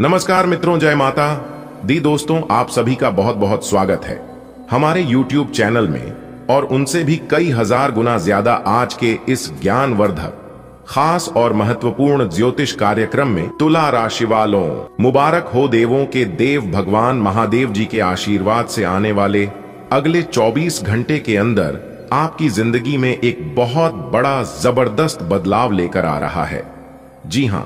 नमस्कार मित्रों, जय माता दी। दोस्तों, आप सभी का बहुत बहुत स्वागत है हमारे YouTube चैनल में और उनसे भी कई हजार गुना ज्यादा आज के इस ज्ञानवर्धक खास और महत्वपूर्ण ज्योतिष कार्यक्रम में। तुला राशि वालों, मुबारक हो। देवों के देव भगवान महादेव जी के आशीर्वाद से आने वाले अगले 24 घंटे के अंदर आपकी जिंदगी में एक बहुत बड़ा जबरदस्त बदलाव लेकर आ रहा है। जी हां,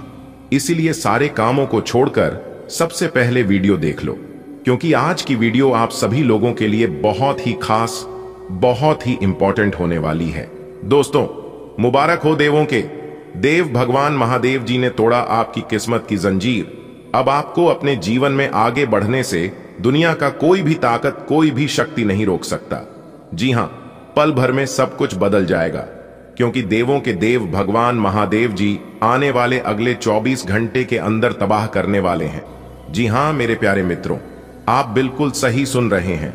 इसीलिए सारे कामों को छोड़कर सबसे पहले वीडियो देख लो, क्योंकि आज की वीडियो आप सभी लोगों के लिए बहुत ही खास, बहुत ही इंपॉर्टेंट होने वाली है। दोस्तों, मुबारक हो। देवों के देव भगवान महादेव जी ने तोड़ा आपकी किस्मत की जंजीर। अब आपको अपने जीवन में आगे बढ़ने से दुनिया का कोई भी ताकत, कोई भी शक्ति नहीं रोक सकता। जी हां, पल भर में सब कुछ बदल जाएगा, क्योंकि देवों के देव भगवान महादेव जी आने वाले अगले 24 घंटे के अंदर तबाह करने वाले हैं। जी हां मेरे प्यारे मित्रों, आप बिल्कुल सही सुन रहे हैं।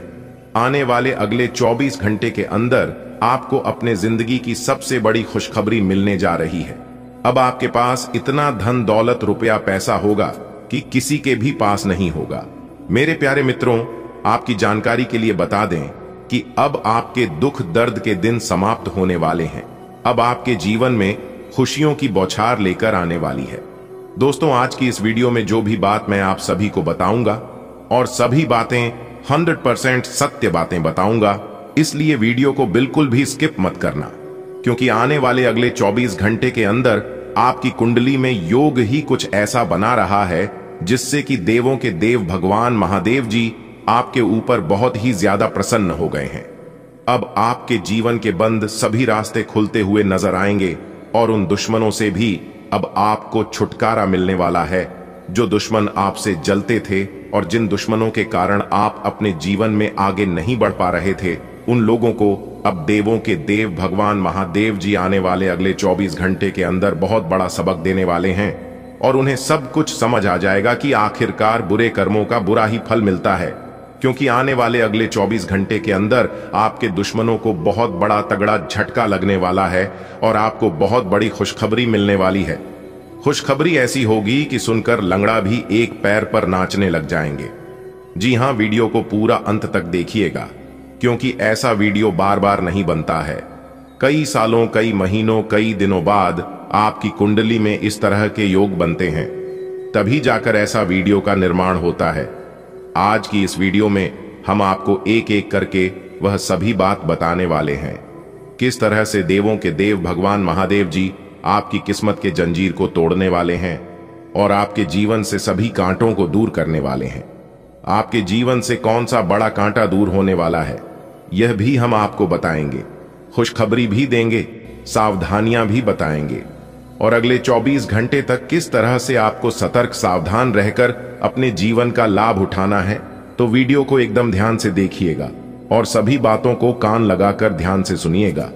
आने वाले अगले 24 घंटे के अंदर आपको अपने जिंदगी की सबसे बड़ी खुशखबरी मिलने जा रही है। अब आपके पास इतना धन दौलत, रुपया, पैसा होगा कि किसी के भी पास नहीं होगा। मेरे प्यारे मित्रों, आपकी जानकारी के लिए बता दें कि अब आपके दुख दर्द के दिन समाप्त होने वाले हैं। अब आपके जीवन में खुशियों की बौछार लेकर आने वाली है। दोस्तों, आज की इस वीडियो में जो भी बात मैं आप सभी को बताऊंगा, और सभी बातें 100% सत्य बातें बताऊंगा, इसलिए वीडियो को बिल्कुल भी स्किप मत करना, क्योंकि आने वाले अगले 24 घंटे के अंदर आपकी कुंडली में योग ही कुछ ऐसा बना रहा है जिससे कि देवों के देव भगवान महादेव जी आपके ऊपर बहुत ही ज्यादा प्रसन्न हो गए हैं। अब आपके जीवन के बंद सभी रास्ते खुलते हुए नजर आएंगे, और उन दुश्मनों से भी अब आपको छुटकारा मिलने वाला है जो दुश्मन आपसे जलते थे, और जिन दुश्मनों के कारण आप अपने जीवन में आगे नहीं बढ़ पा रहे थे, उन लोगों को अब देवों के देव भगवान महादेव जी आने वाले अगले 24 घंटे के अंदर बहुत बड़ा सबक देने वाले हैं, और उन्हें सब कुछ समझ आ जाएगा कि आखिरकार बुरे कर्मों का बुरा ही फल मिलता है। क्योंकि आने वाले अगले 24 घंटे के अंदर आपके दुश्मनों को बहुत बड़ा तगड़ा झटका लगने वाला है, और आपको बहुत बड़ी खुशखबरी मिलने वाली है। खुशखबरी ऐसी होगी कि सुनकर लंगड़ा भी एक पैर पर नाचने लग जाएंगे। जी हां, वीडियो को पूरा अंत तक देखिएगा, क्योंकि ऐसा वीडियो बार बार नहीं बनता है। कई सालों, कई महीनों, कई दिनों बाद आपकी कुंडली में इस तरह के योग बनते हैं, तभी जाकर ऐसा वीडियो का निर्माण होता है। आज की इस वीडियो में हम आपको एक एक करके वह सभी बात बताने वाले हैं, किस तरह से देवों के देव भगवान महादेव जी आपकी किस्मत के जंजीर को तोड़ने वाले हैं, और आपके जीवन से सभी कांटों को दूर करने वाले हैं। आपके जीवन से कौन सा बड़ा कांटा दूर होने वाला है, यह भी हम आपको बताएंगे। खुशखबरी भी देंगे, सावधानियां भी बताएंगे, और अगले 24 घंटे तक किस तरह से आपको सतर्क, सावधान रहकर अपने जीवन का लाभ उठाना है। तो वीडियो को एकदम ध्यान से देखिएगा और सभी बातों को कान लगाकर ध्यान से सुनिएगा।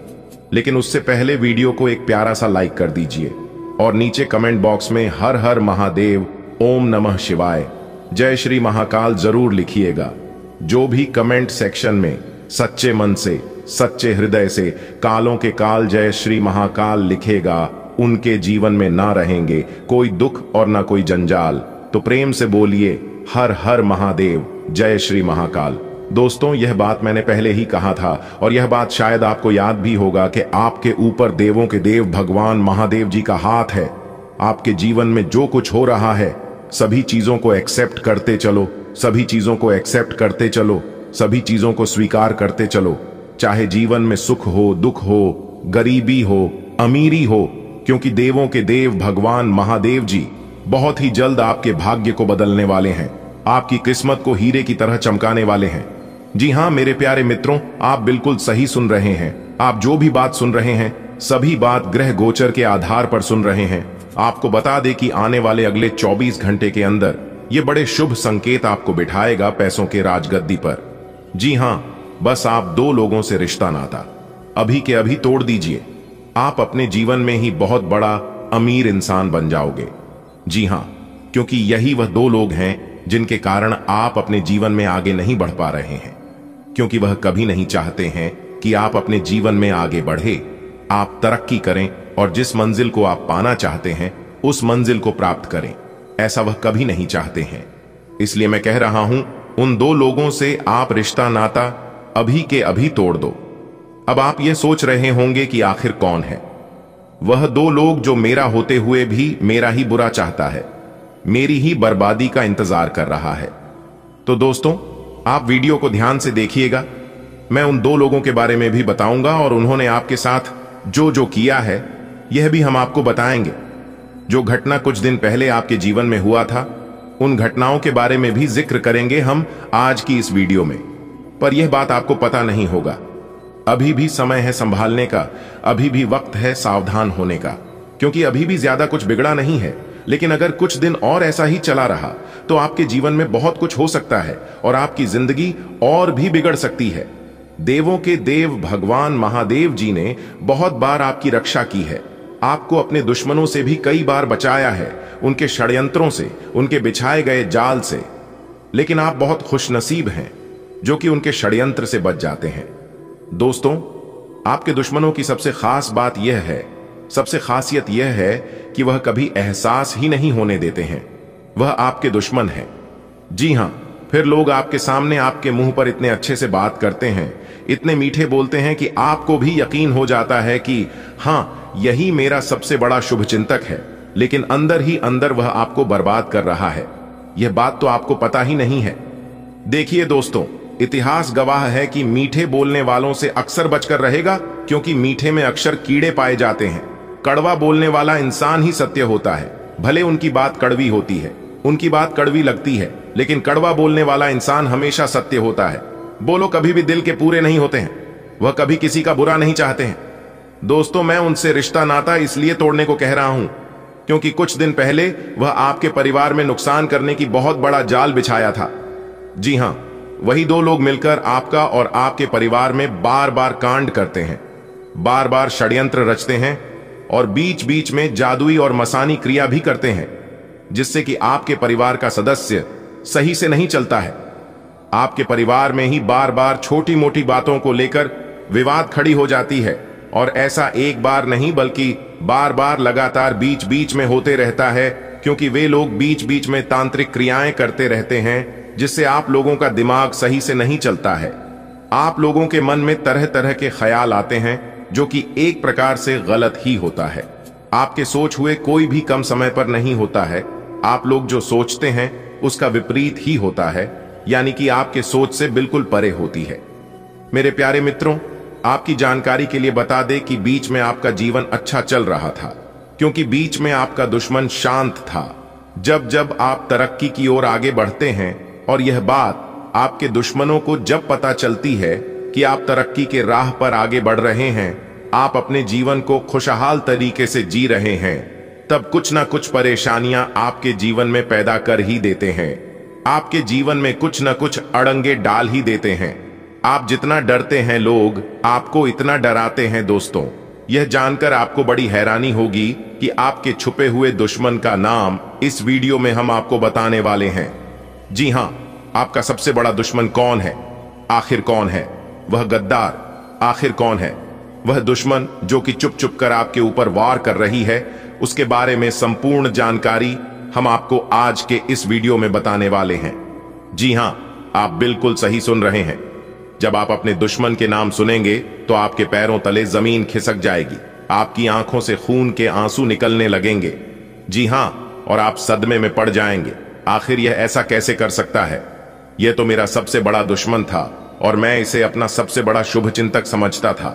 लेकिन उससे पहले वीडियो को एक प्यारा सा लाइक कर दीजिए, और नीचे कमेंट बॉक्स में हर हर महादेव, ओम नमः शिवाय, जय श्री महाकाल जरूर लिखिएगा। जो भी कमेंट सेक्शन में सच्चे मन से, सच्चे हृदय से कालों के काल जय श्री महाकाल लिखेगा, उनके जीवन में ना रहेंगे कोई दुख और ना कोई जंजाल। तो प्रेम से बोलिए हर हर महादेव, जय श्री महाकाल। दोस्तों, यह बात मैंने पहले ही कहा था, और यह बात शायद आपको याद भी होगा कि आपके ऊपर देवों के देव भगवान महादेव जी का हाथ है। आपके जीवन में जो कुछ हो रहा है, सभी चीजों को एक्सेप्ट करते चलो, सभी चीजों को एक्सेप्ट करते चलो, सभी चीजों को स्वीकार करते चलो। चाहे जीवन में सुख हो, दुख हो, गरीबी हो, अमीरी हो, क्योंकि देवों के देव भगवान महादेव जी बहुत ही जल्द आपके भाग्य को बदलने वाले हैं, आपकी किस्मत को हीरे की तरह चमकाने वाले हैं। जी हां मेरे प्यारे मित्रों, आप बिल्कुल सही सुन रहे हैं। आप जो भी बात सुन रहे हैं, सभी बात ग्रह गोचर के आधार पर सुन रहे हैं। आपको बता दें कि आने वाले अगले 24 घंटे के अंदर ये बड़े शुभ संकेत आपको बिठाएगा पैसों के राजगद्दी पर। जी हां, बस आप 2 लोगों से रिश्ता नाता अभी के अभी तोड़ दीजिए। आप अपने जीवन में ही बहुत बड़ा अमीर इंसान बन जाओगे। जी हां, क्योंकि यही वह 2 लोग हैं जिनके कारण आप अपने जीवन में आगे नहीं बढ़ पा रहे हैं, क्योंकि वह कभी नहीं चाहते हैं कि आप अपने जीवन में आगे बढ़े, आप तरक्की करें, और जिस मंजिल को आप पाना चाहते हैं उस मंजिल को प्राप्त करें। ऐसा वह कभी नहीं चाहते हैं। इसलिए मैं कह रहा हूं, उन दो लोगों से आप रिश्ता नाता अभी के अभी तोड़ दो। अब आप ये सोच रहे होंगे कि आखिर कौन है वह दो लोग जो मेरा होते हुए भी मेरा ही बुरा चाहता है, मेरी ही बर्बादी का इंतजार कर रहा है। तो दोस्तों, आप वीडियो को ध्यान से देखिएगा। मैं उन दो लोगों के बारे में भी बताऊंगा और उन्होंने आपके साथ जो जो किया है यह भी हम आपको बताएंगे। जो घटना कुछ दिन पहले आपके जीवन में हुआ था, उन घटनाओं के बारे में भी जिक्र करेंगे हम आज की इस वीडियो में। पर यह बात आपको पता नहीं होगा, अभी भी समय है संभालने का, अभी भी वक्त है सावधान होने का, क्योंकि अभी भी ज्यादा कुछ बिगड़ा नहीं है। लेकिन अगर कुछ दिन और ऐसा ही चला रहा तो आपके जीवन में बहुत कुछ हो सकता है और आपकी जिंदगी और भी बिगड़ सकती है। देवों के देव भगवान महादेव जी ने बहुत बार आपकी रक्षा की है, आपको अपने दुश्मनों से भी कई बार बचाया है, उनके षड्यंत्रों से, उनके बिछाए गए जाल से। लेकिन आप बहुत खुशनसीब हैं जो कि उनके षड्यंत्र से बच जाते हैं। दोस्तों, आपके दुश्मनों की सबसे खास बात यह है, सबसे खासियत यह है कि वह कभी एहसास ही नहीं होने देते हैं वह आपके दुश्मन हैं। जी हां, फिर लोग आपके सामने आपके मुंह पर इतने अच्छे से बात करते हैं, इतने मीठे बोलते हैं कि आपको भी यकीन हो जाता है कि हां, यही मेरा सबसे बड़ा शुभचिंतक है। लेकिन अंदर ही अंदर वह आपको बर्बाद कर रहा है। यह बात तो आपको पता ही नहीं है। देखिए दोस्तों, इतिहास गवाह है कि मीठे बोलने वालों से अक्सर बचकर रहेगा, क्योंकि मीठे में अक्सर कीड़े पाए जाते हैं। कड़वा बोलने वाला इंसान ही सत्य होता है, भले उनकी बात कड़वी होती है, उनकी बात कड़वी लगती है, लेकिन कड़वा बोलने वाला इंसान हमेशा सत्य होता है। बोलो कभी भी दिल के पूरे नहीं होते हैं, वह कभी किसी का बुरा नहीं चाहते हैं। दोस्तों, मैं उनसे रिश्ता नाता इसलिए तोड़ने को कह रहा हूं क्योंकि कुछ दिन पहले वह आपके परिवार में नुकसान करने की बहुत बड़ा जाल बिछाया था। जी हां, वही दो लोग मिलकर आपका और आपके परिवार में बार बार कांड करते हैं, बार बार षड्यंत्र रचते हैं और बीच बीच में जादुई और मसानी क्रिया भी करते हैं, जिससे कि आपके परिवार का सदस्य सही से नहीं चलता है। आपके परिवार में ही बार बार छोटी मोटी बातों को लेकर विवाद खड़ी हो जाती है, और ऐसा एक बार नहीं बल्कि बार बार लगातार बीच बीच में होते रहता है, क्योंकि वे लोग बीच बीच में तांत्रिक क्रियाएं करते रहते हैं, जिससे आप लोगों का दिमाग सही से नहीं चलता है। आप लोगों के मन में तरह तरह के ख्याल आते हैं, जो कि एक प्रकार से गलत ही होता है। आपके सोच हुए कोई भी कम समय पर नहीं होता है। आप लोग जो सोचते हैं उसका विपरीत ही होता है, यानी कि आपके सोच से बिल्कुल परे होती है। मेरे प्यारे मित्रों, आपकी जानकारी के लिए बता दें कि बीच में आपका जीवन अच्छा चल रहा था, क्योंकि बीच में आपका दुश्मन शांत था। जब जब आप तरक्की की ओर आगे बढ़ते हैं, और यह बात आपके दुश्मनों को जब पता चलती है कि आप तरक्की के राह पर आगे बढ़ रहे हैं, आप अपने जीवन को खुशहाल तरीके से जी रहे हैं, तब कुछ ना कुछ परेशानियां आपके जीवन में पैदा कर ही देते हैं। आपके जीवन में कुछ ना कुछ अड़ंगे डाल ही देते हैं। आप जितना डरते हैं, लोग आपको इतना डराते हैं। दोस्तों, यह जानकर आपको बड़ी हैरानी होगी कि आपके छुपे हुए दुश्मन का नाम इस वीडियो में हम आपको बताने वाले हैं। जी हां, आपका सबसे बड़ा दुश्मन कौन है? आखिर कौन है वह गद्दार? आखिर कौन है वह दुश्मन जो कि चुप चुप कर आपके ऊपर वार कर रही है? उसके बारे में संपूर्ण जानकारी हम आपको आज के इस वीडियो में बताने वाले हैं। जी हां, आप बिल्कुल सही सुन रहे हैं। जब आप अपने दुश्मन के नाम सुनेंगे तो आपके पैरों तले जमीन खिसक जाएगी, आपकी आंखों से खून के आंसू निकलने लगेंगे। जी हां, और आप सदमे में पड़ जाएंगे। आखिर यह ऐसा कैसे कर सकता है? यह तो मेरा सबसे बड़ा दुश्मन था और मैं इसे अपना सबसे बड़ा शुभचिंतक समझता था।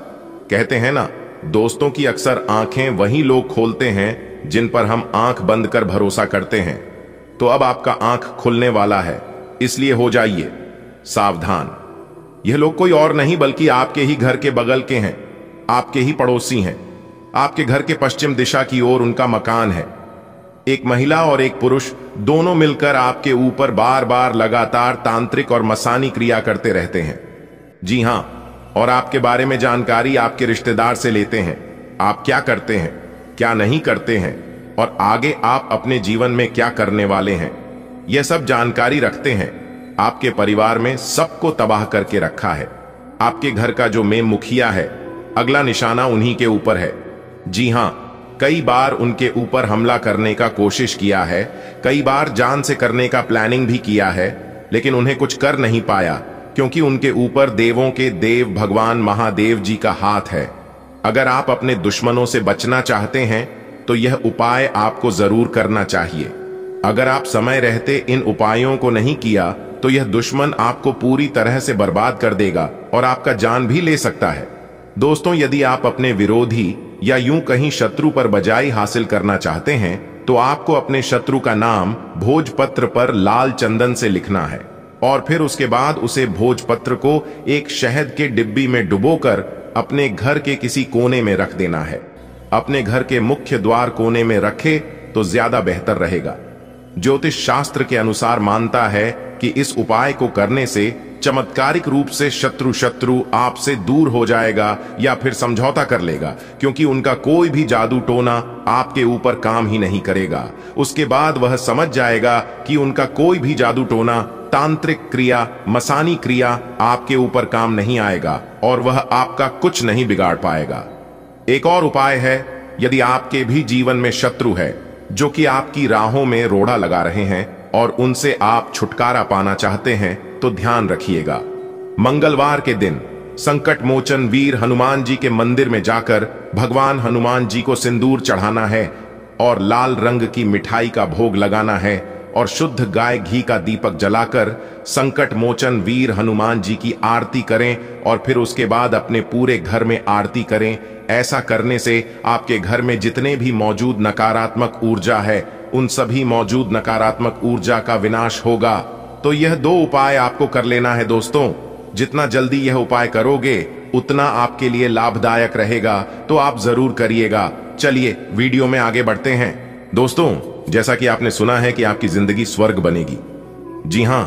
कहते हैं ना, दोस्तों की अक्सर आंखें वही लोग खोलते हैं जिन पर हम आंख बंद कर भरोसा करते हैं। तो अब आपका आंख खुलने वाला है, इसलिए हो जाइए सावधान। यह लोग कोई और नहीं बल्कि आपके ही घर के बगल के हैं, आपके ही पड़ोसी हैं। आपके घर के पश्चिम दिशा की ओर उनका मकान है। एक महिला और एक पुरुष दोनों मिलकर आपके ऊपर बार बार लगातार तांत्रिक और मसानी क्रिया करते रहते हैं। जी हां, और आपके बारे में जानकारी आपके रिश्तेदार से लेते हैं। आप क्या करते हैं, क्या नहीं करते हैं, और आगे आप अपने जीवन में क्या करने वाले हैं, यह सब जानकारी रखते हैं। आपके परिवार में सबको तबाह करके रखा है। आपके घर का जो मेन मुखिया है, अगला निशाना उन्हीं के ऊपर है। जी हां, कई बार उनके ऊपर हमला करने का कोशिश किया है, कई बार जान से करने का प्लानिंग भी किया है, लेकिन उन्हें कुछ कर नहीं पाया, क्योंकि उनके ऊपर देवों के देव भगवान महादेव जी का हाथ है। अगर आप अपने दुश्मनों से बचना चाहते हैं तो यह उपाय आपको जरूर करना चाहिए। अगर आप समय रहते इन उपायों को नहीं किया तो यह दुश्मन आपको पूरी तरह से बर्बाद कर देगा और आपका जान भी ले सकता है। दोस्तों, यदि आप अपने विरोधी या यूं कहीं शत्रु पर बजाई हासिल करना चाहते हैं तो आपको अपने शत्रु का नाम भोजपत्र पर लाल चंदन से लिखना है और फिर उसके बाद उसे भोजपत्र को एक शहद के डिब्बी में डुबोकर अपने घर के किसी कोने में रख देना है। अपने घर के मुख्य द्वार कोने में रखे तो ज्यादा बेहतर रहेगा। ज्योतिष शास्त्र के अनुसार मानता है कि इस उपाय को करने से चमत्कारिक रूप से शत्रु आपसे दूर हो जाएगा या फिर समझौता कर लेगा, क्योंकि उनका कोई भी जादू टोना आपके ऊपर काम ही नहीं करेगा। उसके बाद वह समझ जाएगा कि उनका कोई भी जादू टोना, तांत्रिक क्रिया, मसानी क्रिया आपके ऊपर काम नहीं आएगा और वह आपका कुछ नहीं बिगाड़ पाएगा। एक और उपाय है, यदि आपके भी जीवन में शत्रु है जो कि आपकी राहों में रोड़ा लगा रहे हैं और उनसे आप छुटकारा पाना चाहते हैं, तो ध्यान रखिएगा। मंगलवार के दिन संकट मोचन वीर हनुमान जी के मंदिर में जाकर भगवान हनुमान जी को सिंदूर चढ़ाना है और लाल रंग की मिठाई का भोग लगाना है और शुद्ध गाय घी का दीपक जलाकर संकट मोचन वीर हनुमान जी की आरती करें और फिर उसके बाद अपने पूरे घर में आरती करें। ऐसा करने से आपके घर में जितने भी मौजूद नकारात्मक ऊर्जा है, उन सभी मौजूद नकारात्मक ऊर्जा का विनाश होगा। तो यह 2 उपाय आपको कर लेना है दोस्तों। जितना जल्दी यह उपाय करोगे उतना आपके लिए लाभदायक रहेगा, तो आप जरूर करिएगा। चलिए वीडियो में आगे बढ़ते हैं। दोस्तों, जैसा कि आपने सुना है कि आपकी जिंदगी स्वर्ग बनेगी। जी हां,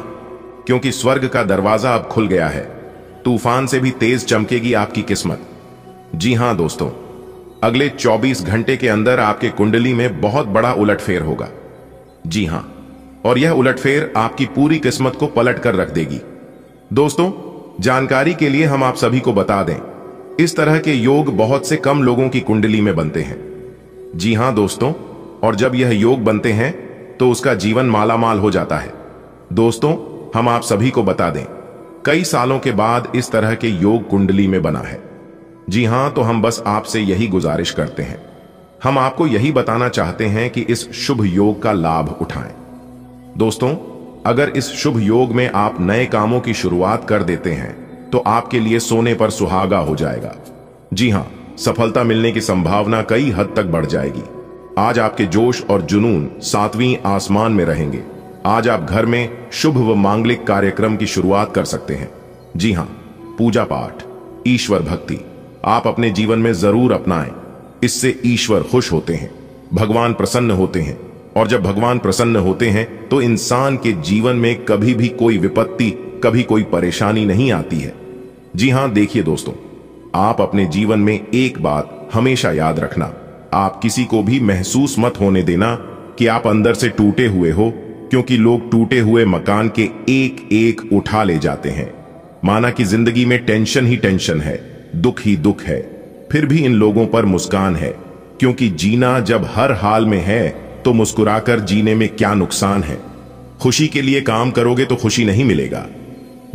क्योंकि स्वर्ग का दरवाजा अब खुल गया है। तूफान से भी तेज चमकेगी आपकी किस्मत। जी हां दोस्तों, अगले 24 घंटे के अंदर आपके कुंडली में बहुत बड़ा उलटफेर होगा। जी हां, और यह उलटफेर आपकी पूरी किस्मत को पलट कर रख देगी। दोस्तों, जानकारी के लिए हम आप सभी को बता दें, इस तरह के योग बहुत से कम लोगों की कुंडली में बनते हैं। जी हां दोस्तों, और जब यह योग बनते हैं तो उसका जीवन मालामाल हो जाता है। दोस्तों, हम आप सभी को बता दें, कई सालों के बाद इस तरह के योग कुंडली में बना है। जी हां, तो हम बस आपसे यही गुजारिश करते हैं, हम आपको यही बताना चाहते हैं कि इस शुभ योग का लाभ उठाएं। दोस्तों, अगर इस शुभ योग में आप नए कामों की शुरुआत कर देते हैं तो आपके लिए सोने पर सुहागा हो जाएगा। जी हां, सफलता मिलने की संभावना कई हद तक बढ़ जाएगी। आज आपके जोश और जुनून 7वीं आसमान में रहेंगे। आज आप घर में शुभ व मांगलिक कार्यक्रम की शुरुआत कर सकते हैं। जी हां, पूजा पाठ, ईश्वर भक्ति आप अपने जीवन में जरूर अपनाएं। इससे ईश्वर खुश होते हैं, भगवान प्रसन्न होते हैं, और जब भगवान प्रसन्न होते हैं तो इंसान के जीवन में कभी भी कोई विपत्ति, कभी कोई परेशानी नहीं आती है। जी हां, देखिए दोस्तों, आप अपने जीवन में एक बात हमेशा याद रखना, आप किसी को भी महसूस मत होने देना कि आप अंदर से टूटे हुए हो, क्योंकि लोग टूटे हुए मकान के एक एक उठा ले जाते हैं। माना कि जिंदगी में टेंशन ही टेंशन है, दुख ही दुख है, फिर भी इन लोगों पर मुस्कान है, क्योंकि जीना जब हर हाल में है तो मुस्कुराकर जीने में क्या नुकसान है। खुशी के लिए काम करोगे तो खुशी नहीं मिलेगा,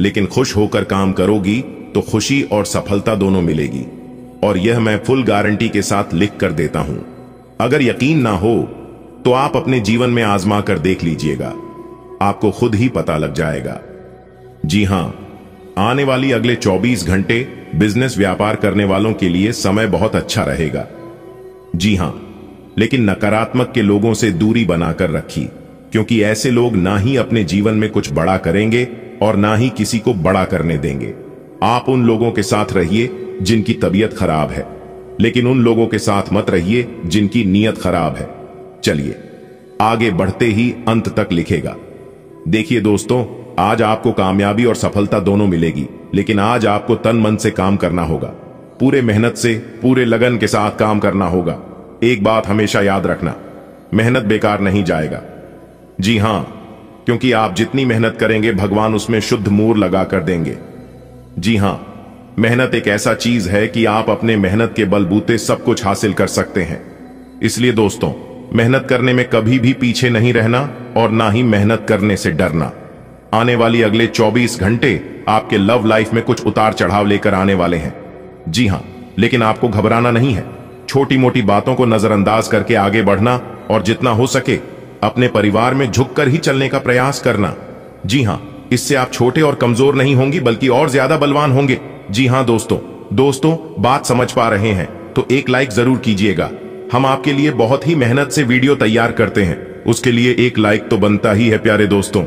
लेकिन खुश होकर काम करोगी तो खुशी और सफलता दोनों मिलेगी। और यह मैं फुल गारंटी के साथ लिख कर देता हूं। अगर यकीन ना हो तो आप अपने जीवन में आजमा कर देख लीजिएगा, आपको खुद ही पता लग जाएगा। जी हां, आने वाली अगले 24 घंटे बिजनेस व्यापार करने वालों के लिए समय बहुत अच्छा रहेगा। जी हां, लेकिन नकारात्मक के लोगों से दूरी बनाकर रखिए, क्योंकि ऐसे लोग ना ही अपने जीवन में कुछ बड़ा करेंगे और ना ही किसी को बड़ा करने देंगे। आप उन लोगों के साथ रहिए जिनकी तबीयत खराब है, लेकिन उन लोगों के साथ मत रहिए जिनकी नीयत खराब है। चलिए आगे बढ़ते ही अंत तक लिखेगा। देखिए दोस्तों, आज आपको कामयाबी और सफलता दोनों मिलेगी, लेकिन आज आपको तन मन से काम करना होगा, पूरे मेहनत से, पूरे लगन के साथ काम करना होगा। एक बात हमेशा याद रखना, मेहनत बेकार नहीं जाएगा। जी हां, क्योंकि आप जितनी मेहनत करेंगे भगवान उसमें शुद्ध मूर लगा कर देंगे। जी हां, मेहनत एक ऐसा चीज है कि आप अपने मेहनत के बलबूते सब कुछ हासिल कर सकते हैं। इसलिए दोस्तों, मेहनत करने में कभी भी पीछे नहीं रहना और ना ही मेहनत करने से डरना। आने वाली अगले 24 घंटे आपके लव लाइफ में कुछ उतार चढ़ाव लेकर आने वाले हैं। जी हां, लेकिन आपको घबराना नहीं है। छोटी मोटी बातों को नजरअंदाज करके आगे बढ़ना और जितना हो सके अपने परिवार में झुककर ही चलने का प्रयास करना। जी हां, इससे आप छोटे और कमजोर नहीं होंगे बल्कि और ज्यादा बलवान होंगे। जी हां दोस्तों, बात समझ पा रहे हैं तो एक लाइक जरूर कीजिएगा। हम आपके लिए बहुत ही मेहनत से वीडियो तैयार करते हैं, उसके लिए एक लाइक तो बनता ही है प्यारे दोस्तों।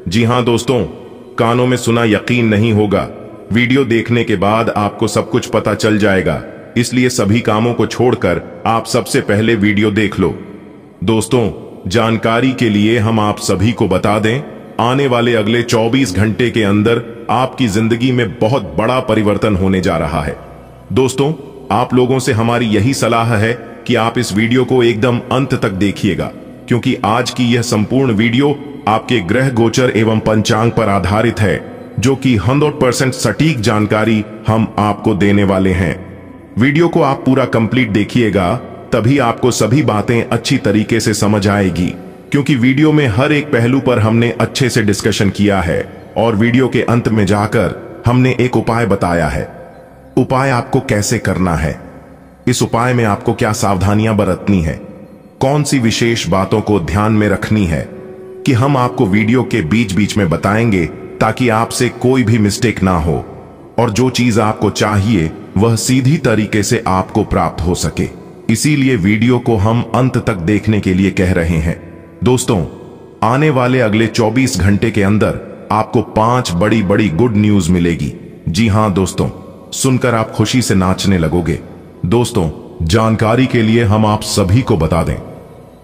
जी हां दोस्तों, कानों में सुना यकीन नहीं होगा, वीडियो देखने के बाद आपको सब कुछ पता चल जाएगा। इसलिए सभी कामों को छोड़कर आप सबसे पहले वीडियो देख लो। दोस्तों, जानकारी के लिए हम आप सभी को बता दें, आने वाले अगले 24 घंटे के अंदर आपकी जिंदगी में बहुत बड़ा परिवर्तन होने जा रहा है। दोस्तों, आप लोगों से हमारी यही सलाह है कि आप इस वीडियो को एकदम अंत तक देखिएगा, क्योंकि आज की यह संपूर्ण वीडियो आपके ग्रह गोचर एवं पंचांग पर आधारित है, जो कि 100% सटीक जानकारी हम आपको देने वाले हैं। वीडियो को आप पूरा कंप्लीट देखिएगा, तभी आपको सभी बातें अच्छी तरीके से समझ आएगी, क्योंकि वीडियो में हर एक पहलू पर हमने अच्छे से डिस्कशन किया है और वीडियो के अंत में जाकर हमने एक उपाय बताया है। उपाय आपको कैसे करना है, इस उपाय में आपको क्या सावधानियां बरतनी है, कौन सी विशेष बातों को ध्यान में रखनी है, कि हम आपको वीडियो के बीच बीच में बताएंगे ताकि आपसे कोई भी मिस्टेक ना हो और जो चीज आपको चाहिए वह सीधी तरीके से आपको प्राप्त हो सके। इसीलिए वीडियो को हम अंत तक देखने के लिए कह रहे हैं। दोस्तों, आने वाले अगले 24 घंटे के अंदर आपको 5 बड़ी बड़ी गुड न्यूज मिलेगी। जी हां दोस्तों, सुनकर आप खुशी से नाचने लगोगे। दोस्तों, जानकारी के लिए हम आप सभी को बता दें,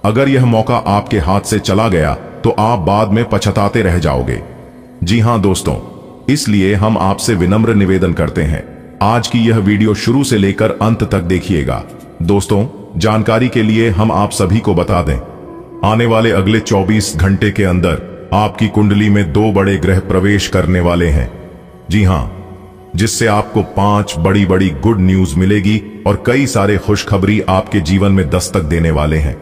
अगर यह मौका आपके हाथ से चला गया तो आप बाद में पछताते रह जाओगे। जी हां दोस्तों, इसलिए हम आपसे विनम्र निवेदन करते हैं, आज की यह वीडियो शुरू से लेकर अंत तक देखिएगा। दोस्तों, जानकारी के लिए हम आप सभी को बता दें, आने वाले अगले 24 घंटे के अंदर आपकी कुंडली में 2 बड़े ग्रह प्रवेश करने वाले हैं। जी हां, जिससे आपको 5 बड़ी बड़ी गुड न्यूज मिलेगी और कई सारे खुशखबरी आपके जीवन में दस्तक देने वाले हैं।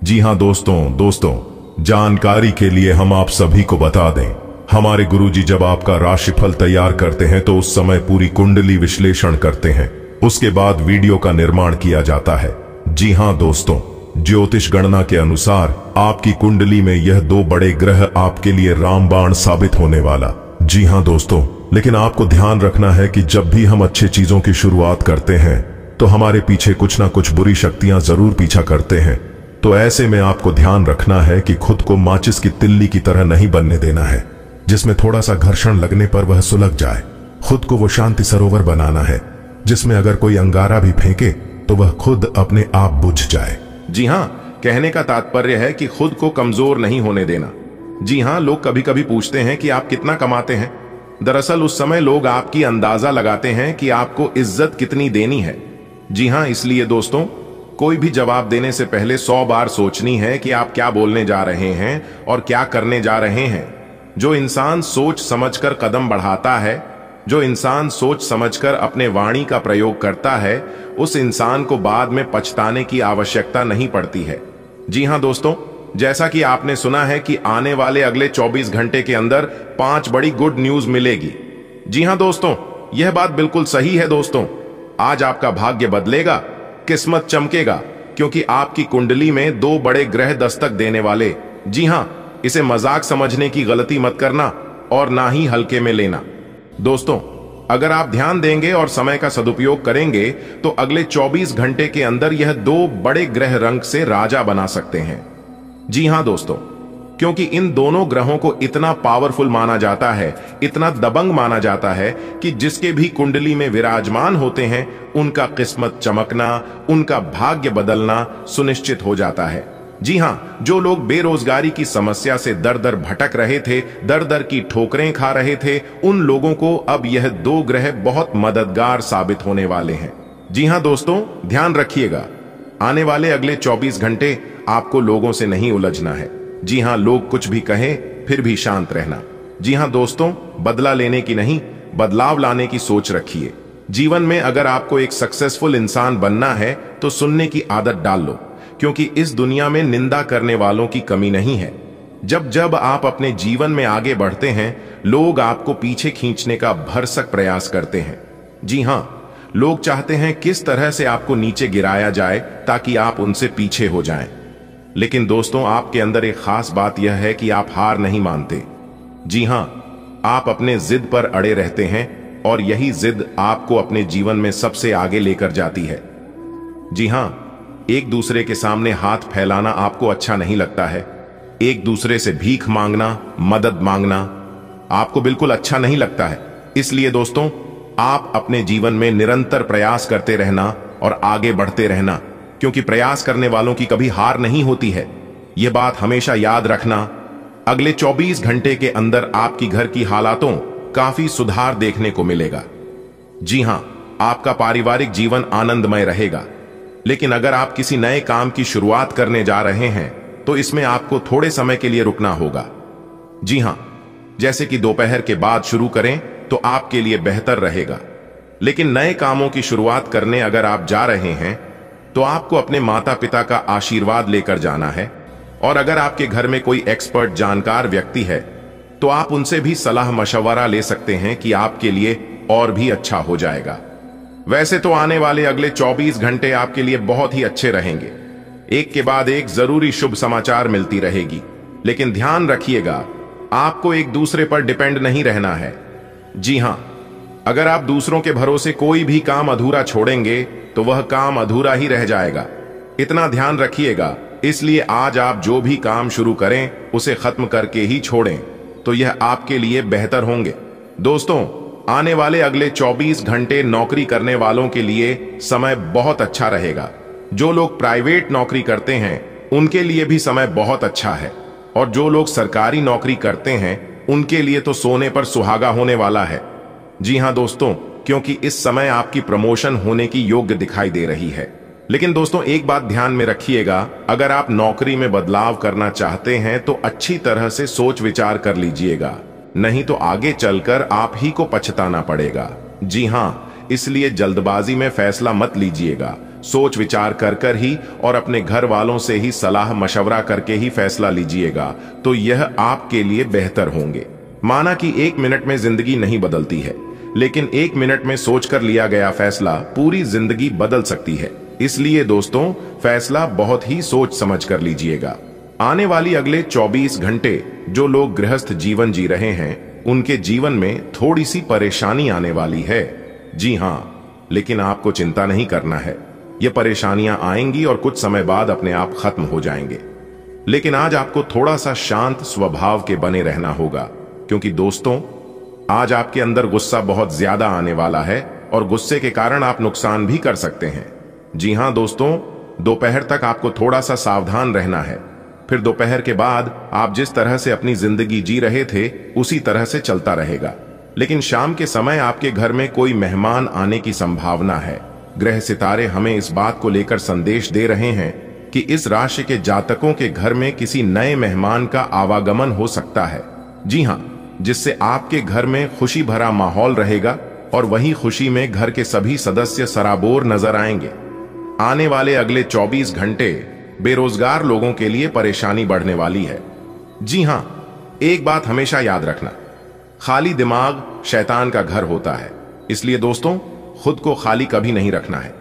जी हां दोस्तों, जानकारी के लिए हम आप सभी को बता दें, हमारे गुरुजी जब आपका राशिफल तैयार करते हैं तो उस समय पूरी कुंडली विश्लेषण करते हैं, उसके बाद वीडियो का निर्माण किया जाता है। जी हां दोस्तों, ज्योतिष गणना के अनुसार आपकी कुंडली में यह 2 बड़े ग्रह आपके लिए रामबाण साबित होने वाला। जी हां दोस्तों, लेकिन आपको ध्यान रखना है कि जब भी हम अच्छे चीजों की शुरुआत करते हैं तो हमारे पीछे कुछ ना कुछ बुरी शक्तियां जरूर पीछा करते हैं। तो ऐसे में आपको ध्यान रखना है कि खुद को माचिस की तिल्ली की तरह नहीं बनने देना है, जिसमें थोड़ा सा घर्षण लगने पर वह सुलग जाए। खुद को वो शांति सरोवर बनाना है, जिसमें अगर कोई अंगारा भी फेंके तो वह खुद अपने आप बुझ जाए। जी हां, कहने का तात्पर्य है कि खुद को कमजोर नहीं होने देना। जी हां, लोग कभी कभी पूछते हैं कि आप कितना कमाते हैं। दरअसल उस समय लोग आपकी अंदाजा लगाते हैं कि आपको इज्जत कितनी देनी है। जी हां, इसलिए दोस्तों, कोई भी जवाब देने से पहले 100 बार सोचनी है कि आप क्या बोलने जा रहे हैं और क्या करने जा रहे हैं। जो इंसान सोच समझकर कदम बढ़ाता है, जो इंसान सोच समझकर अपने वाणी का प्रयोग करता है, उस इंसान को बाद में पछताने की आवश्यकता नहीं पड़ती है। जी हां दोस्तों, जैसा कि आपने सुना है कि आने वाले अगले 24 घंटे के अंदर 5 बड़ी गुड न्यूज मिलेगी। जी हां दोस्तों, यह बात बिल्कुल सही है दोस्तों। आज आपका भाग्य बदलेगा, किस्मत चमकेगा, क्योंकि आपकी कुंडली में 2 बड़े ग्रह दस्तक देने वाले। जी हां, इसे मजाक समझने की गलती मत करना और ना ही हल्के में लेना। दोस्तों, अगर आप ध्यान देंगे और समय का सदुपयोग करेंगे तो अगले 24 घंटे के अंदर यह 2 बड़े ग्रह रंग से राजा बना सकते हैं। जी हां दोस्तों, क्योंकि इन दोनों ग्रहों को इतना पावरफुल माना जाता है, इतना दबंग माना जाता है कि जिसके भी कुंडली में विराजमान होते हैं उनका किस्मत चमकना, उनका भाग्य बदलना सुनिश्चित हो जाता है। जी हां, जो लोग बेरोजगारी की समस्या से दर दर भटक रहे थे, दर दर की ठोकरें खा रहे थे, उन लोगों को अब यह 2 ग्रह बहुत मददगार साबित होने वाले हैं। जी हां दोस्तों, ध्यान रखिएगा, आने वाले अगले 24 घंटे आपको लोगों से नहीं उलझना है। जी हां, लोग कुछ भी कहें फिर भी शांत रहना। जी हां दोस्तों, बदला लेने की नहीं, बदलाव लाने की सोच रखिए। जीवन में अगर आपको एक सक्सेसफुल इंसान बनना है तो सुनने की आदत डाल लो। क्योंकि इस दुनिया में निंदा करने वालों की कमी नहीं है। जब जब आप अपने जीवन में आगे बढ़ते हैं, लोग आपको पीछे खींचने का भरसक प्रयास करते हैं। जी हां, लोग चाहते हैं किस तरह से आपको नीचे गिराया जाए ताकि आप उनसे पीछे हो जाएं। लेकिन दोस्तों, आपके अंदर एक खास बात यह है कि आप हार नहीं मानते। जी हां, आप अपने जिद पर अड़े रहते हैं और यही जिद आपको अपने जीवन में सबसे आगे लेकर जाती है। जी हां, एक दूसरे के सामने हाथ फैलाना आपको अच्छा नहीं लगता है। एक दूसरे से भीख मांगना, मदद मांगना आपको बिल्कुल अच्छा नहीं लगता है। इसलिए दोस्तों, आप अपने जीवन में निरंतर प्रयास करते रहना और आगे बढ़ते रहना, क्योंकि प्रयास करने वालों की कभी हार नहीं होती है। यह बात हमेशा याद रखना। अगले 24 घंटे के अंदर आपकी घर की हालातों काफी सुधार देखने को मिलेगा। जी हां, आपका पारिवारिक जीवन आनंदमय रहेगा। लेकिन अगर आप किसी नए काम की शुरुआत करने जा रहे हैं तो इसमें आपको थोड़े समय के लिए रुकना होगा। जी हां, जैसे कि दोपहर के बाद शुरू करें तो आपके लिए बेहतर रहेगा। लेकिन नए कामों की शुरुआत करने अगर आप जा रहे हैं तो आपको अपने माता पिता का आशीर्वाद लेकर जाना है। और अगर आपके घर में कोई एक्सपर्ट जानकार व्यक्ति है तो आप उनसे भी सलाह मशवरा ले सकते हैं कि आपके लिए और भी अच्छा हो जाएगा। वैसे तो आने वाले अगले 24 घंटे आपके लिए बहुत ही अच्छे रहेंगे। एक के बाद एक जरूरी शुभ समाचार मिलती रहेगी। लेकिन ध्यान रखिएगा, आपको एक दूसरे पर डिपेंड नहीं रहना है। जी हां, अगर आप दूसरों के भरोसे कोई भी काम अधूरा छोड़ेंगे तो वह काम अधूरा ही रह जाएगा। इतना ध्यान रखिएगा। इसलिए आज आप जो भी काम शुरू करें उसे खत्म करके ही छोड़ें, तो यह आपके लिए बेहतर होंगे। दोस्तों, आने वाले अगले 24 घंटे नौकरी करने वालों के लिए समय बहुत अच्छा रहेगा। जो लोग प्राइवेट नौकरी करते हैं उनके लिए भी समय बहुत अच्छा है, और जो लोग सरकारी नौकरी करते हैं उनके लिए तो सोने पर सुहागा होने वाला है। जी हां दोस्तों, क्योंकि इस समय आपकी प्रमोशन होने की योग्य दिखाई दे रही है। लेकिन दोस्तों, एक बात ध्यान में रखिएगा, अगर आप नौकरी में बदलाव करना चाहते हैं तो अच्छी तरह से सोच विचार कर लीजिएगा, नहीं तो आगे चलकर आप ही को पछताना पड़ेगा। जी हां, इसलिए जल्दबाजी में फैसला मत लीजिएगा। सोच विचार कर ही और अपने घर वालों से ही सलाह मशवरा करके ही फैसला लीजिएगा, तो यह आपके लिए बेहतर होंगे। माना कि 1 मिनट में जिंदगी नहीं बदलती है, लेकिन 1 मिनट में सोचकर लिया गया फैसला पूरी जिंदगी बदल सकती है। इसलिए दोस्तों, फैसला बहुत ही सोच समझ कर लीजिएगा। आने वाली अगले 24 घंटे जो लोग गृहस्थ जीवन जी रहे हैं उनके जीवन में थोड़ी सी परेशानी आने वाली है। जी हां, लेकिन आपको चिंता नहीं करना है। ये परेशानियां आएंगी और कुछ समय बाद अपने आप खत्म हो जाएंगे। लेकिन आज आपको थोड़ा सा शांत स्वभाव के बने रहना होगा, क्योंकि दोस्तों, आज आपके अंदर गुस्सा बहुत ज्यादा आने वाला है और गुस्से के कारण आप नुकसान भी कर सकते हैं। जी हां दोस्तों, दोपहर तक आपको थोड़ा सा सावधान रहना है। फिर दोपहर के बाद आप जिस तरह से अपनी जिंदगी जी रहे थे उसी तरह से चलता रहेगा। लेकिन शाम के समय आपके घर में कोई मेहमान आने की संभावना है। ग्रह सितारे हमें इस बात को लेकर संदेश दे रहे हैं कि इस राशि के जातकों के घर में किसी नए मेहमान का आवागमन हो सकता है। जी हां, जिससे आपके घर में खुशी भरा माहौल रहेगा और वही खुशी में घर के सभी सदस्य सराबोर नजर आएंगे। आने वाले अगले 24 घंटे बेरोजगार लोगों के लिए परेशानी बढ़ने वाली है। जी हां, एक बात हमेशा याद रखना, खाली दिमाग शैतान का घर होता है। इसलिए दोस्तों, खुद को खाली कभी नहीं रखना है,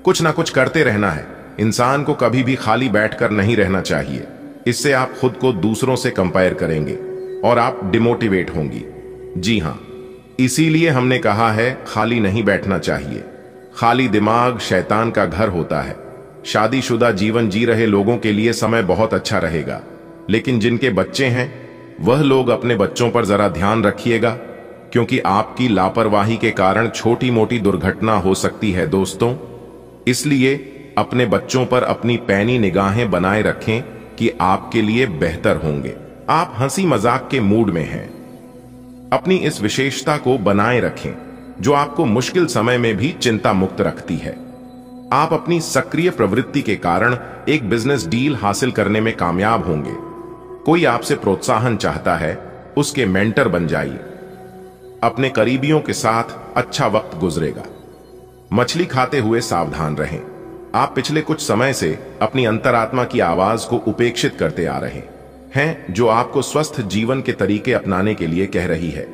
कुछ ना कुछ करते रहना है। इंसान को कभी भी खाली बैठकर नहीं रहना चाहिए। इससे आप खुद को दूसरों से कंपेयर करेंगे और आप डिमोटिवेट होंगी। जी हां, इसीलिए हमने कहा है खाली नहीं बैठना चाहिए। खाली दिमाग शैतान का घर होता है। शादीशुदा जीवन जी रहे लोगों के लिए समय बहुत अच्छा रहेगा, लेकिन जिनके बच्चे हैं वह लोग अपने बच्चों पर जरा ध्यान रखिएगा, क्योंकि आपकी लापरवाही के कारण छोटी मोटी दुर्घटना हो सकती है दोस्तों। इसलिए अपने बच्चों पर अपनी पैनी निगाहें बनाए रखें कि आपके लिए बेहतर होंगे। आप हंसी मजाक के मूड में हैं, अपनी इस विशेषता को बनाए रखें जो आपको मुश्किल समय में भी चिंता मुक्त रखती है। आप अपनी सक्रिय प्रवृत्ति के कारण एक बिजनेस डील हासिल करने में कामयाब होंगे। कोई आपसे प्रोत्साहन चाहता है, उसके मेंटर बन जाइए। अपने करीबियों के साथ अच्छा वक्त गुजरेगा। मछली खाते हुए सावधान रहें। आप पिछले कुछ समय से अपनी अंतरात्मा की आवाज को उपेक्षित करते आ रहे हैं, जो आपको स्वस्थ जीवन के तरीके अपनाने के लिए कह रही है।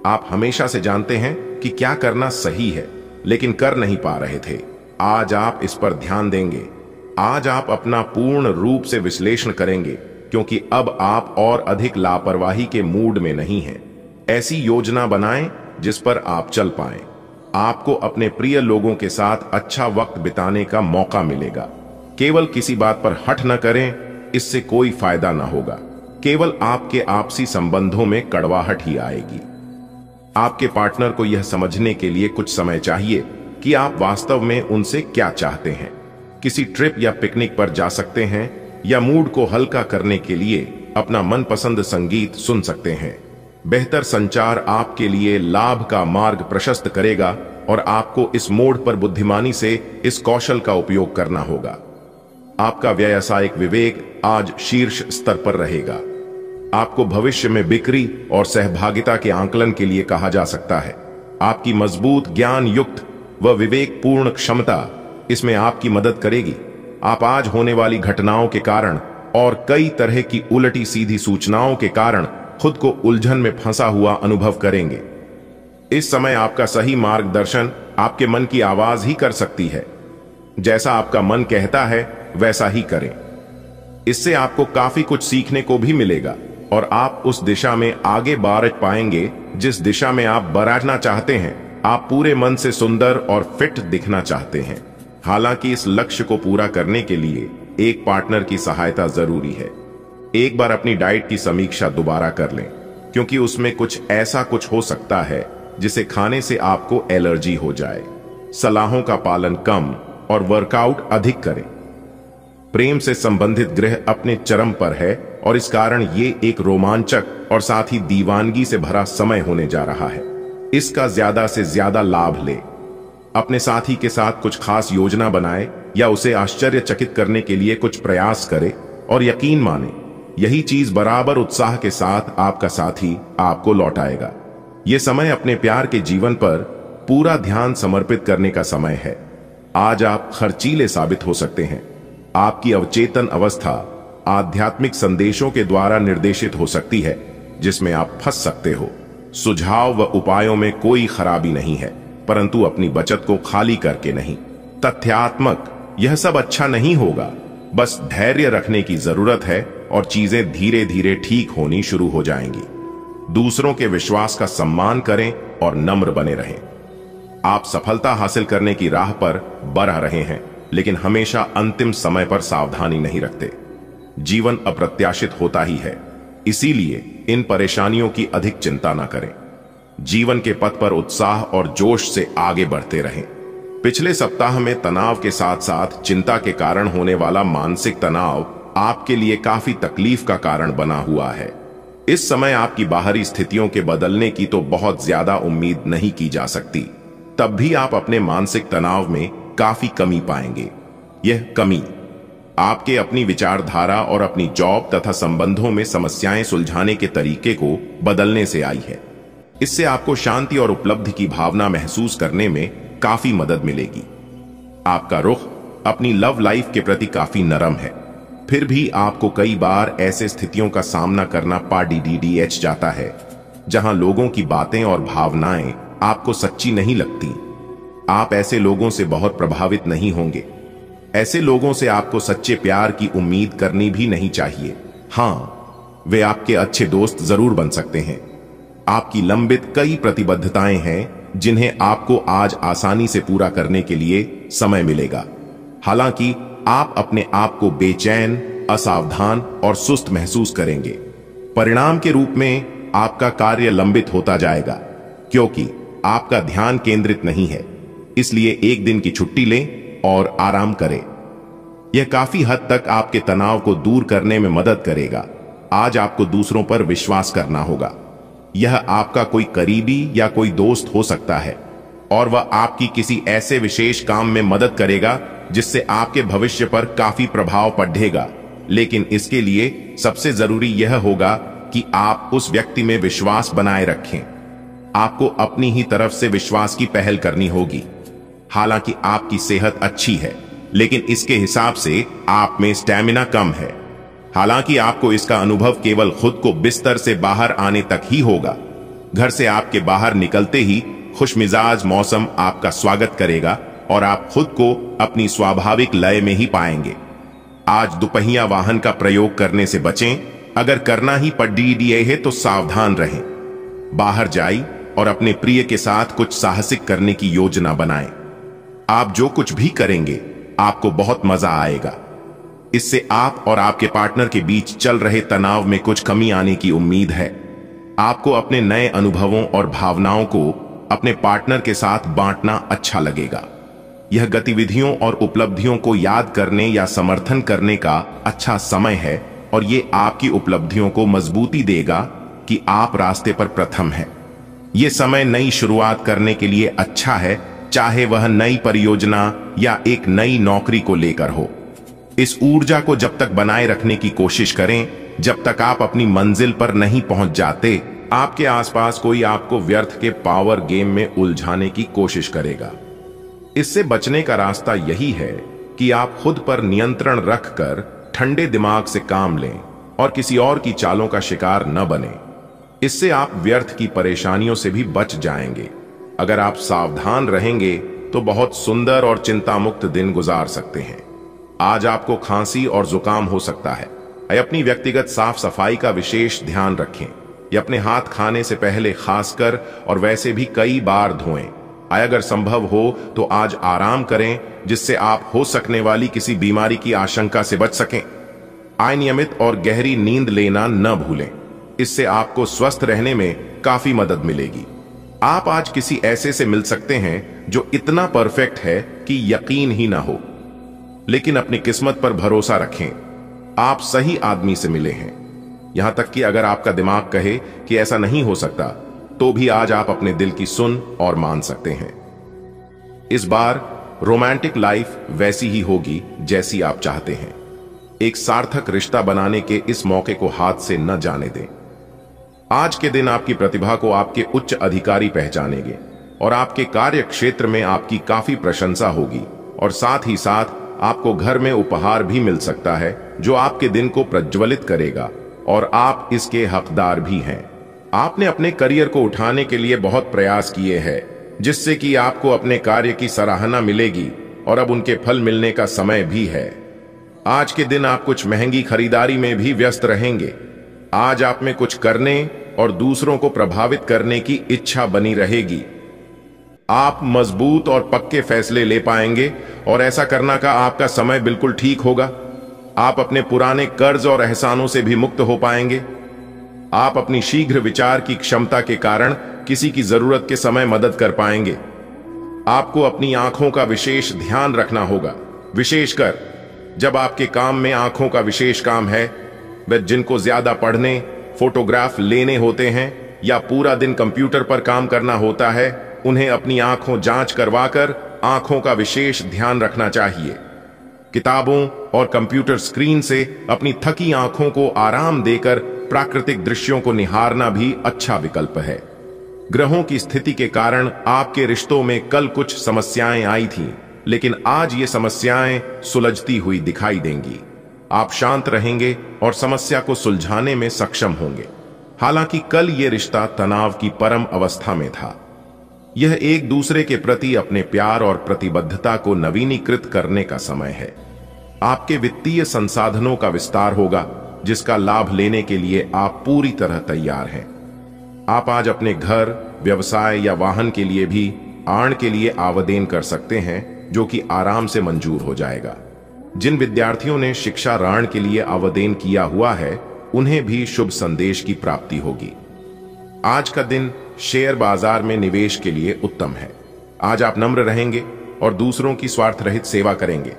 आप हमेशा से जानते हैं कि क्या करना सही है, लेकिन कर नहीं पा रहे थे। आज आप इस पर ध्यान देंगे। आज आप अपना पूर्ण रूप से विश्लेषण करेंगे, क्योंकि अब आप और अधिक लापरवाही के मूड में नहीं हैं। ऐसी योजना बनाएं जिस पर आप चल पाएं। आपको अपने प्रिय लोगों के साथ अच्छा वक्त बिताने का मौका मिलेगा। केवल किसी बात पर हठ न करें, इससे कोई फायदा ना होगा। केवल आपके आपसी संबंधों में कड़वाहट ही आएगी। आपके पार्टनर को यह समझने के लिए कुछ समय चाहिए कि आप वास्तव में उनसे क्या चाहते हैं। किसी ट्रिप या पिकनिक पर जा सकते हैं, या मूड को हल्का करने के लिए अपना मनपसंद संगीत सुन सकते हैं। बेहतर संचार आपके लिए लाभ का मार्ग प्रशस्त करेगा, और आपको इस मोड़ पर बुद्धिमानी से इस कौशल का उपयोग करना होगा। आपका व्यावसायिक विवेक आज शीर्ष स्तर पर रहेगा। आपको भविष्य में बिक्री और सहभागिता के आंकलन के लिए कहा जा सकता है। आपकी मजबूत, ज्ञान युक्त व विवेकपूर्ण क्षमता इसमें आपकी मदद करेगी। आप आज होने वाली घटनाओं के कारण और कई तरह की उलटी सीधी सूचनाओं के कारण खुद को उलझन में फंसा हुआ अनुभव करेंगे। इस समय आपका सही मार्गदर्शन आपके मन की आवाज ही कर सकती है। जैसा आपका मन कहता है वैसा ही करें। इससे आपको काफी कुछ सीखने को भी मिलेगा, और आप उस दिशा में आगे बढ़ पाएंगे जिस दिशा में आप बढ़ना चाहते हैं। आप पूरे मन से सुंदर और फिट दिखना चाहते हैं। हालांकि इस लक्ष्य को पूरा करने के लिए एक पार्टनर की सहायता जरूरी है। एक बार अपनी डाइट की समीक्षा दोबारा कर लें, क्योंकि उसमें कुछ ऐसा हो सकता है जिसे खाने से आपको एलर्जी हो जाए। सलाहों का पालन कम और वर्कआउट अधिक करें। प्रेम से संबंधित ग्रह अपने चरम पर है, और इस कारण ये एक रोमांचक और साथ ही दीवानगी से भरा समय होने जा रहा है। इसका ज्यादा से ज्यादा लाभ ले। अपने साथी के साथ कुछ खास योजना बनाए, या उसे आश्चर्यचकित करने के लिए कुछ प्रयास करे, और यकीन माने यही चीज बराबर उत्साह के साथ आपका साथी आपको लौटाएगा। यह समय अपने प्यार के जीवन पर पूरा ध्यान समर्पित करने का समय है। आज आप खर्चीले साबित हो सकते हैं। आपकी अवचेतन अवस्था आध्यात्मिक संदेशों के द्वारा निर्देशित हो सकती है, जिसमें आप फंस सकते हो। सुझाव व उपायों में कोई खराबी नहीं है, परंतु अपनी बचत को खाली करके नहीं। तथ्यात्मक यह सब अच्छा नहीं होगा, बस धैर्य रखने की जरूरत है, और चीजें धीरे धीरे ठीक होनी शुरू हो जाएंगी। दूसरों के विश्वास का सम्मान करें और नम्र बने रहें। आप सफलता हासिल करने की राह पर बढ़ रहे हैं, लेकिन हमेशा अंतिम समय पर सावधानी नहीं रखते। जीवन अप्रत्याशित होता ही है, इसीलिए इन परेशानियों की अधिक चिंता न करें। जीवन के पथ पर उत्साह और जोश से आगे बढ़ते रहें। पिछले सप्ताह में तनाव के साथ साथ चिंता के कारण होने वाला मानसिक तनाव आपके लिए काफी तकलीफ का कारण बना हुआ है। इस समय आपकी बाहरी स्थितियों के बदलने की तो बहुत ज्यादा उम्मीद नहीं की जा सकती। तब भी आप अपने मानसिक तनाव में काफी कमी पाएंगे। यह कमी आपके अपनी विचारधारा और अपनी जॉब तथा संबंधों में समस्याएं सुलझाने के तरीके को बदलने से आई है। इससे आपको शांति और उपलब्धि की भावना महसूस करने में काफी मदद मिलेगी। आपका रुख अपनी लव लाइफ के प्रति काफी नरम है, फिर भी आपको कई बार ऐसे स्थितियों का सामना करना पड़ जाता है जहां लोगों की बातें और भावनाएं आपको सच्ची नहीं लगती। आप ऐसे लोगों से बहुत प्रभावित नहीं होंगे। ऐसे लोगों से आपको सच्चे प्यार की उम्मीद करनी भी नहीं चाहिए। हां, वे आपके अच्छे दोस्त जरूर बन सकते हैं। आपकी लंबित कई प्रतिबद्धताएं हैं जिन्हें आपको आज आसानी से पूरा करने के लिए समय मिलेगा। हालांकि आप अपने आप को बेचैन, असावधान और सुस्त महसूस करेंगे। परिणाम के रूप में आपका कार्य लंबित होता जाएगा, क्योंकि आपका ध्यान केंद्रित नहीं है। इसलिए एक दिन की छुट्टी लें और आराम करें। यह काफी हद तक आपके तनाव को दूर करने में मदद करेगा। आज आपको दूसरों पर विश्वास करना होगा। यह आपका कोई करीबी या कोई दोस्त हो सकता है, और वह आपकी किसी ऐसे विशेष काम में मदद करेगा जिससे आपके भविष्य पर काफी प्रभाव पड़ेगा। लेकिन इसके लिए सबसे जरूरी यह होगा कि आप उस व्यक्ति में विश्वास बनाए रखें। आपको अपनी ही तरफ से विश्वास की पहल करनी होगी। हालांकि आपकी सेहत अच्छी है, लेकिन इसके हिसाब से आप में स्टैमिना कम है। हालांकि आपको इसका अनुभव केवल खुद को बिस्तर से बाहर आने तक ही होगा। घर से आपके बाहर निकलते ही खुशमिजाज मौसम आपका स्वागत करेगा और आप खुद को अपनी स्वाभाविक लय में ही पाएंगे। आज दुपहिया वाहन का प्रयोग करने से बचें। अगर करना ही पड़े है तो सावधान रहें। बाहर जाइए और अपने प्रिय के साथ कुछ साहसिक करने की योजना बनाएं। आप जो कुछ भी करेंगे आपको बहुत मजा आएगा। इससे आप और आपके पार्टनर के बीच चल रहे तनाव में कुछ कमी आने की उम्मीद है। आपको अपने नए अनुभवों और भावनाओं को अपने पार्टनर के साथ बांटना अच्छा लगेगा। यह गतिविधियों और उपलब्धियों को याद करने या समर्थन करने का अच्छा समय है और ये आपकी उपलब्धियों को मजबूती देगा कि आप रास्ते पर प्रथम हैं। यह समय नई शुरुआत करने के लिए अच्छा है, चाहे वह नई परियोजना या एक नई नौकरी को लेकर हो। इस ऊर्जा को जब तक बनाए रखने की कोशिश करें जब तक आप अपनी मंजिल पर नहीं पहुंच जाते। आपके आसपास कोई आपको व्यर्थ के पावर गेम में उलझाने की कोशिश करेगा। इससे बचने का रास्ता यही है कि आप खुद पर नियंत्रण रखकर ठंडे दिमाग से काम लें और किसी और की चालों का शिकार न बने। इससे आप व्यर्थ की परेशानियों से भी बच जाएंगे। अगर आप सावधान रहेंगे तो बहुत सुंदर और चिंतामुक्त दिन गुजार सकते हैं। आज आपको खांसी और जुकाम हो सकता है। अपनी व्यक्तिगत साफ सफाई का विशेष ध्यान रखें। या अपने हाथ खाने से पहले खासकर और वैसे भी कई बार धोएं। अगर संभव हो तो आज आराम करें जिससे आप हो सकने वाली किसी बीमारी की आशंका से बच सकें। अनियमित और गहरी नींद लेना न भूलें। इससे आपको स्वस्थ रहने में काफी मदद मिलेगी। आप आज किसी ऐसे से मिल सकते हैं जो इतना परफेक्ट है कि यकीन ही ना हो, लेकिन अपनी किस्मत पर भरोसा रखें। आप सही आदमी से मिले हैं। यहां तक कि अगर आपका दिमाग कहे कि ऐसा नहीं हो सकता तो भी आज आप अपने दिल की सुन और मान सकते हैं। इस बार रोमांटिक लाइफ वैसी ही होगी जैसी आप चाहते हैं। एक सार्थक रिश्ता बनाने के इस मौके को हाथ से न जाने दें। आज के दिन आपकी प्रतिभा को आपके उच्च अधिकारी पहचानेंगे और आपके कार्य क्षेत्र में आपकी काफी प्रशंसा होगी और साथ ही साथ आपको घर में उपहार भी मिल सकता है जो आपके दिन को प्रज्वलित करेगा और आप इसके हकदार भी हैं। आपने अपने करियर को उठाने के लिए बहुत प्रयास किए हैं जिससे कि आपको अपने कार्य की सराहना मिलेगी और अब उनके फल मिलने का समय भी है। आज के दिन आप कुछ महंगी खरीदारी में भी व्यस्त रहेंगे। आज आप में कुछ करने और दूसरों को प्रभावित करने की इच्छा बनी रहेगी। आप मजबूत और पक्के फैसले ले पाएंगे और ऐसा करना का आपका समय बिल्कुल ठीक होगा। आप अपने पुराने कर्ज और एहसानों से भी मुक्त हो पाएंगे। आप अपनी शीघ्र विचार की क्षमता के कारण किसी की जरूरत के समय मदद कर पाएंगे। आपको अपनी आंखों का विशेष ध्यान रखना होगा, विशेषकर जब आपके काम में आंखों का विशेष काम है। वे जिनको ज्यादा पढ़ने, फोटोग्राफ लेने होते हैं या पूरा दिन कंप्यूटर पर काम करना होता है, उन्हें अपनी आंखों जांच करवाकर आंखों का विशेष ध्यान रखना चाहिए। किताबों और कंप्यूटर स्क्रीन से अपनी थकी आंखों को आराम देकर प्राकृतिक दृश्यों को निहारना भी अच्छा विकल्प है। ग्रहों की स्थिति के कारण आपके रिश्तों में कल कुछ समस्याएं आई थीं, लेकिन आज ये समस्याएं सुलझती हुई दिखाई देंगी। आप शांत रहेंगे और समस्या को सुलझाने में सक्षम होंगे। हालांकि कल ये रिश्ता तनाव की परम अवस्था में था। यह एक दूसरे के प्रति अपने प्यार और प्रतिबद्धता को नवीनीकृत करने का समय है। आपके वित्तीय संसाधनों का विस्तार होगा जिसका लाभ लेने के लिए आप पूरी तरह तैयार हैं। आप आज अपने घर, व्यवसाय या वाहन के लिए भी ऋण के लिए आवेदन कर सकते हैं जो कि आराम से मंजूर हो जाएगा। जिन विद्यार्थियों ने शिक्षा ऋण के लिए आवेदन किया हुआ है उन्हें भी शुभ संदेश की प्राप्ति होगी। आज का दिन शेयर बाजार में निवेश के लिए उत्तम है। आज आप नम्र रहेंगे और दूसरों की स्वार्थ रहित सेवा करेंगे।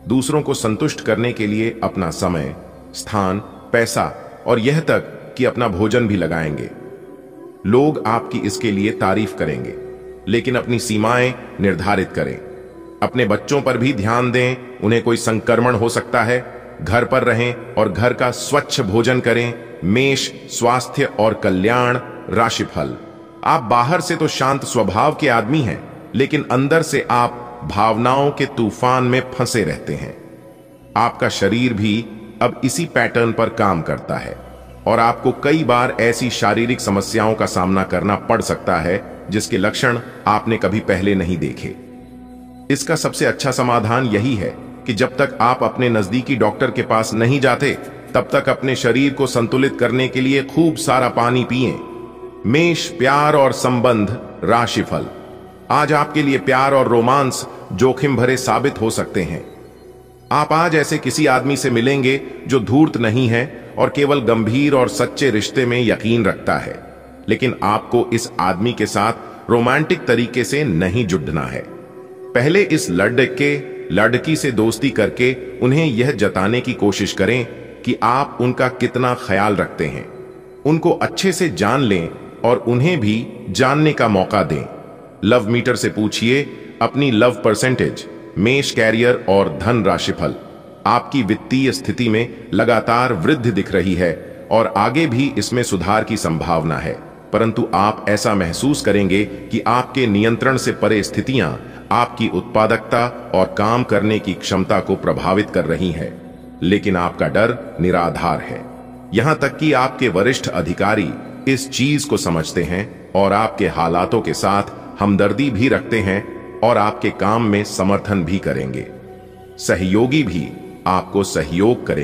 दूसरों को संतुष्ट करने के लिए अपना समय, स्थान, पैसा और यह तक कि अपना भोजन भी लगाएंगे। लोग आपकी इसके लिए तारीफ करेंगे, लेकिन अपनी सीमाएं निर्धारित करें। अपने बच्चों पर भी ध्यान दें, उन्हें कोई संक्रमण हो सकता है। घर पर रहें और घर का स्वच्छ भोजन करें। मेष, स्वास्थ्य और कल्याण, राशिफल। आप बाहर से तो शांत स्वभाव के आदमी हैं, लेकिन अंदर से आप भावनाओं के तूफान में फंसे रहते हैं। आपका शरीर भी अब इसी पैटर्न पर काम करता है और आपको कई बार ऐसी शारीरिक समस्याओं का सामना करना पड़ सकता है जिसके लक्षण आपने कभी पहले नहीं देखे। इसका सबसे अच्छा समाधान यही है कि जब तक आप अपने नजदीकी डॉक्टर के पास नहीं जाते, तब तक अपने शरीर को संतुलित करने के लिए खूब सारा पानी पिएं। मेष, प्यार और संबंध राशिफल। आज आपके लिए प्यार और रोमांस जोखिम भरे साबित हो सकते हैं। आप आज ऐसे किसी आदमी से मिलेंगे जो धूर्त नहीं है और केवल गंभीर और सच्चे रिश्ते में यकीन रखता है, लेकिन आपको इस आदमी के साथ रोमांटिक तरीके से नहीं जुड़ना है। पहले इस लड़की से दोस्ती करके उन्हें यह जताने की कोशिश करें कि आप उनका कितना ख्याल रखते हैं। उनको अच्छे से जान लें और उन्हें भी जानने का मौका दें। लव मीटर से पूछिए अपनी लव परसेंटेज। मेष, कैरियर और धन राशिफल। आपकी वित्तीय स्थिति में लगातार वृद्धि दिख रही है और आगे भी इसमें सुधार की संभावना है, परंतु आप ऐसा महसूस करेंगे कि आपके नियंत्रण से परे स्थितियां आपकी उत्पादकता और काम करने की क्षमता को प्रभावित कर रही हैं। लेकिन आपका डर निराधार है। यहां तक कि आपके वरिष्ठ अधिकारी इस चीज को समझते हैं और आपके हालातों के साथ हमदर्दी भी रखते हैं और आपके काम में समर्थन भी करेंगे। सहयोगी भी आपको सहयोग करेंगे।